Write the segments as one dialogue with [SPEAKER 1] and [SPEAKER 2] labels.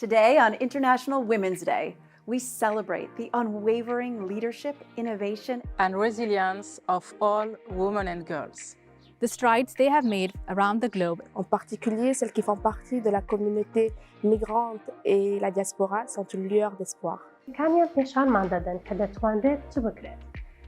[SPEAKER 1] Today, on International Women's Day, we celebrate the unwavering leadership, innovation,
[SPEAKER 2] and resilience of all women and girls.
[SPEAKER 3] The strides they have made around the globe,
[SPEAKER 4] en particulier celles qui font partie de la communauté migrante et la diaspora, sont une lueur d'espoir.
[SPEAKER 5] کامیان پێشانمان دەدەن کە دەتوانرێت چ بکرێت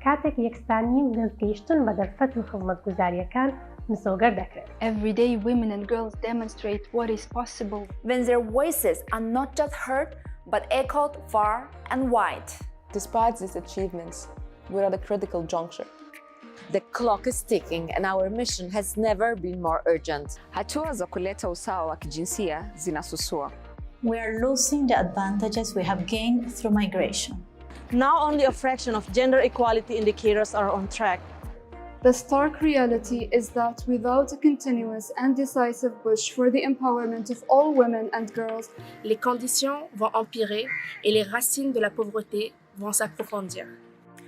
[SPEAKER 5] کاتێک یەکسانی و دەستگەیشتن بە دەرفەت و خزمەتگوزاریەکان مسۆگەر دەکرێت.
[SPEAKER 6] Every day women and girls demonstrate what is possible.
[SPEAKER 7] When their voices are not just heard but echoed far and wide.
[SPEAKER 8] Despite these achievements, we're at a critical juncture.
[SPEAKER 9] The clock is ticking and our mission has never been more urgent.
[SPEAKER 10] Hatua za kuleta usawa wa kijinsia zinasusua.
[SPEAKER 11] We are losing the advantages we have gained through migration.
[SPEAKER 12] Now only a fraction of gender equality indicators are on track.
[SPEAKER 13] The stark reality is that without a continuous and decisive push for the empowerment of all women and girls,
[SPEAKER 4] les conditions vont empirer et les racines de la pauvreté vont s'approfondir.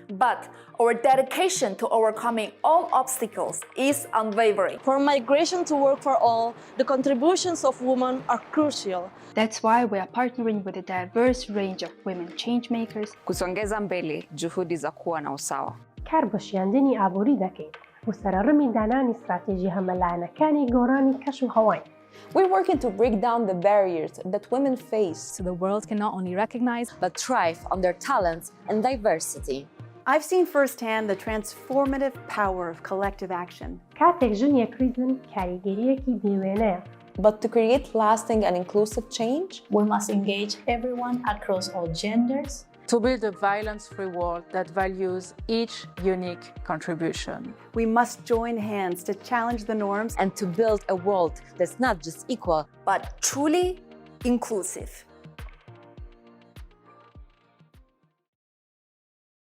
[SPEAKER 7] But our dedication to overcoming all obstacles is unwavering.
[SPEAKER 12] For migration to work for all, the contributions of women are crucial.
[SPEAKER 6] That's why we are partnering with a diverse range of women changemakers.
[SPEAKER 10] Kusongeza mbele juhudi za kuwa na usawa.
[SPEAKER 5] کار بە شیاندنی ئابووری دەکەین و سەرڕمی دانانی استراتێژی هەمەلایەنەکانی گۆڕانی کەش و هەوای.
[SPEAKER 8] We're working to break down the barriers that women face
[SPEAKER 3] so the world can not only recognize
[SPEAKER 9] but thrive on their talents and diversity.
[SPEAKER 1] I've seen firsthand the transformative power of collective action.
[SPEAKER 5] کاتێک ژن یەکریزن کاریگەریەکی بێوێنەیە.
[SPEAKER 8] But to create lasting and inclusive change,
[SPEAKER 11] we must engage everyone across all genders
[SPEAKER 2] to build a violence-free world that values each unique contribution.
[SPEAKER 1] We must join hands to challenge the norms
[SPEAKER 9] and to build a world that's not just equal,
[SPEAKER 7] but truly inclusive.